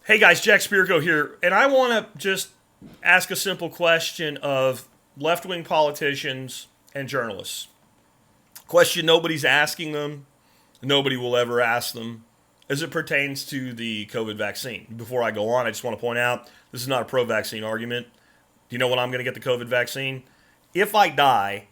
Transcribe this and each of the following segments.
Hey guys, Jack Spirko here, and I want to just ask a simple question of left-wing politicians and journalists. Question nobody's asking them, nobody will ever ask them, as it pertains to the COVID vaccine. Before I go on, I just want to point out, this is not a pro-vaccine argument. Do you know when I'm going to get the COVID vaccine? If I die,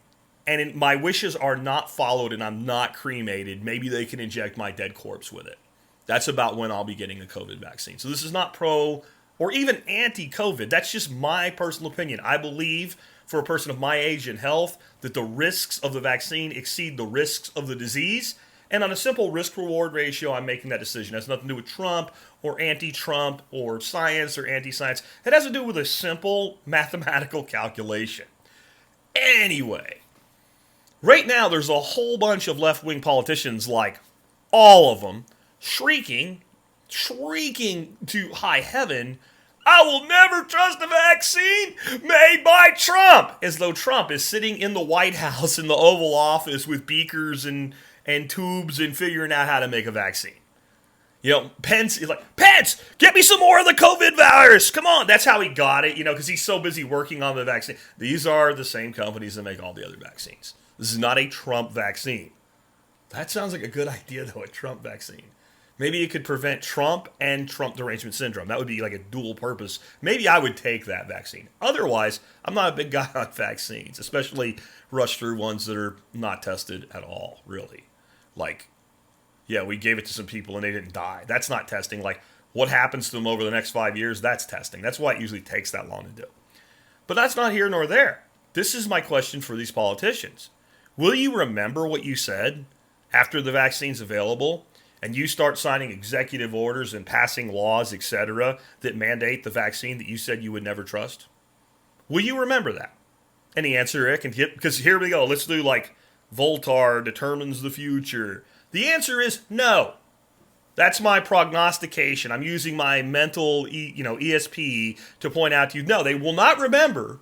and my wishes are not followed and I'm not cremated, maybe they can inject my dead corpse with it. That's about when I'll be getting the COVID vaccine. So this is not pro or even anti-COVID. That's just my personal opinion. I believe for a person of my age and health that the risks of the vaccine exceed the risks of the disease. And on a simple risk-reward ratio, I'm making that decision. It has nothing to do with Trump or anti-Trump or science or anti-science. It has to do with a simple mathematical calculation. Anyway, right now there's a whole bunch of left-wing politicians, like all of them, shrieking to high heaven, I will never trust a vaccine made by Trump, as though Trump is sitting in the White House in the Oval Office with beakers and tubes and figuring out how to make a vaccine. You know, Pence is like, Pence, get me some more of the COVID virus. Come on. That's how he got it, because he's so busy working on the vaccine. These are the same companies that make all the other vaccines. This is not a Trump vaccine. That sounds like a good idea, though, a Trump vaccine. Maybe it could prevent Trump and Trump derangement syndrome. That would be like a dual purpose. Maybe I would take that vaccine. Otherwise, I'm not a big guy on vaccines, especially rush through ones that are not tested at all, really. Like, yeah, we gave it to some people and they didn't die. That's not testing. Like, what happens to them over the next 5 years, that's testing. That's why it usually takes that long to do. But that's not here nor there. This is my question for these politicians. Will you remember what you said after the vaccine's available and you start signing executive orders and passing laws, etc., that mandate the vaccine that you said you would never trust? Will you remember that? And the answer, Rick, because here we go. Let's do like Voltaire determines the future. The answer is no. That's my prognostication. I'm using my mental, ESP to point out to you, no, they will not remember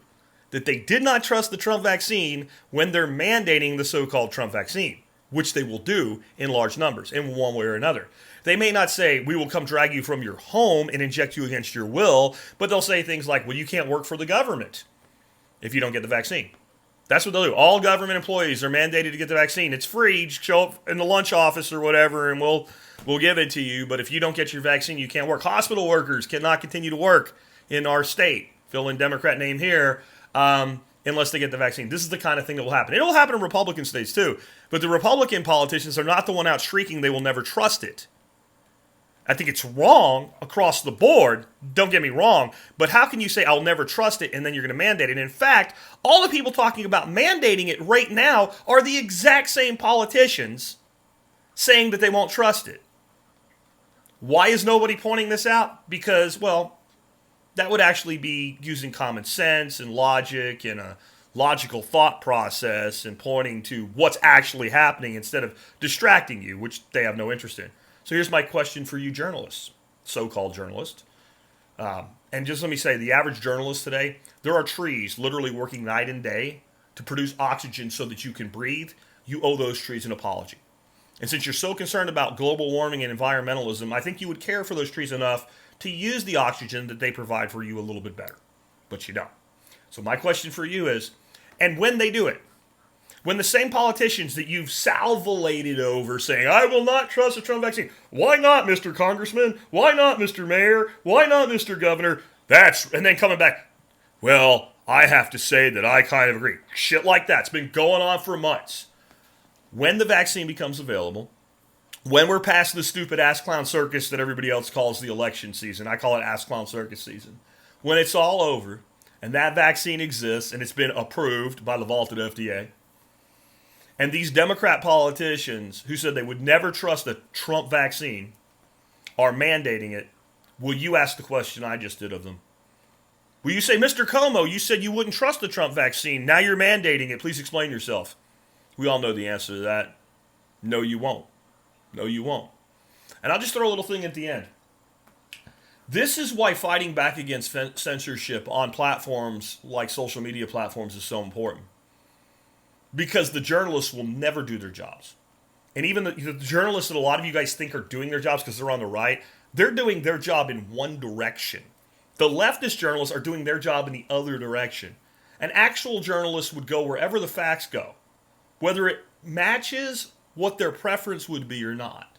that they did not trust the Trump vaccine when they're mandating the so-called Trump vaccine, which they will do in large numbers in one way or another. They may not say, we will come drag you from your home and inject you against your will, but they'll say things like, well, you can't work for the government if you don't get the vaccine. That's what they'll do. All government employees are mandated to get the vaccine. It's free. Just show up in the lunch office or whatever, and we'll give it to you. But if you don't get your vaccine, you can't work. Hospital workers cannot continue to work in our state. Fill in Democrat name here. Unless they get the vaccine. This is the kind of thing that will happen. It will happen in Republican states too. But the Republican politicians are not the one out shrieking they will never trust it. I think it's wrong across the board. Don't get me wrong. But how can you say I'll never trust it and then you're going to mandate it? In fact, all the people talking about mandating it right now are the exact same politicians saying that they won't trust it. Why is nobody pointing this out? Because, well, that would actually be using common sense and logic and a logical thought process and pointing to what's actually happening instead of distracting you, which they have no interest in. So here's my question for you journalists, so-called journalists. And just let me say, the average journalist today, there are trees literally working night and day to produce oxygen so that you can breathe. You owe those trees an apology. And since you're so concerned about global warming and environmentalism, I think you would care for those trees enough to use the oxygen that they provide for you a little bit better. But you don't. So my question for you is, and when they do it, when the same politicians that you've salvulated over saying, I will not trust the Trump vaccine, why not, Mr. Congressman? Why not, Mr. Mayor? Why not, Mr. Governor? And then coming back, well, I have to say that I kind of agree. Shit like that. It's been going on for months. When the vaccine becomes available, when we're past the stupid ass clown circus that everybody else calls the election season, I call it ass clown circus season. When it's all over and that vaccine exists and it's been approved by the vaulted FDA, and these Democrat politicians who said they would never trust the Trump vaccine are mandating it, will you ask the question I just did of them? Will you say, Mr. Como, you said you wouldn't trust the Trump vaccine. Now you're mandating it. Please explain yourself. We all know the answer to that. No, you won't. No, you won't. And I'll just throw a little thing at the end. This is why fighting back against censorship on platforms like social media platforms is so important. Because the journalists will never do their jobs. And even the journalists that a lot of you guys think are doing their jobs because they're on the right, They're doing their job in one direction. The leftist journalists are doing their job in the other direction. An actual journalist would go wherever the facts go, whether it matches what their preference would be or not.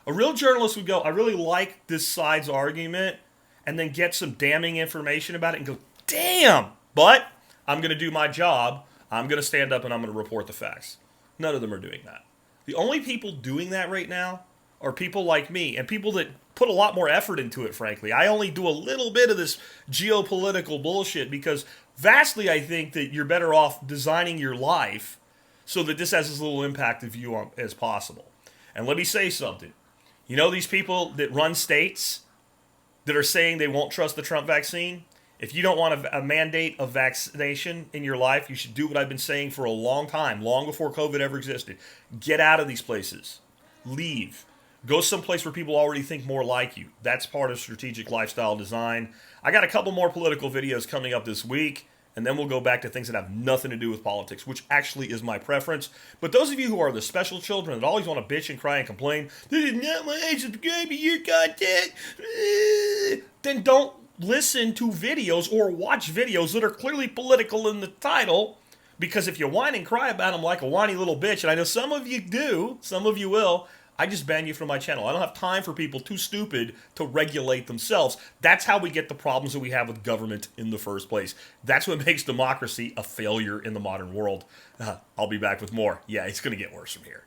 A real journalist would go, I really like this side's argument, and then get some damning information about it and go, damn, but I'm going to do my job. I'm going to stand up and I'm going to report the facts. None of them are doing that. The only people doing that right now are people like me and people that put a lot more effort into it, frankly. I only do a little bit of this geopolitical bullshit because vastly I think that you're better off designing your life so that this has as little impact of you as possible. And let me say something. You know these people that run states that are saying they won't trust the Trump vaccine? If you don't want a mandate of vaccination in your life, you should do what I've been saying for a long time, long before COVID ever existed. Get out of these places. Leave. Go someplace where people already think more like you. That's part of strategic lifestyle design. I got a couple more political videos coming up this week, and then we'll go back to things that have nothing to do with politics, which actually is my preference. But those of you who are the special children that always want to bitch and cry and complain, this is not my age, subscribe to your content, then don't listen to videos or watch videos that are clearly political in the title, because if you whine and cry about them like a whiny little bitch, and I know some of you do, some of you will, I just ban you from my channel. I don't have time for people too stupid to regulate themselves. That's how we get the problems that we have with government in the first place. That's what makes democracy a failure in the modern world. I'll be back with more. Yeah, it's going to get worse from here.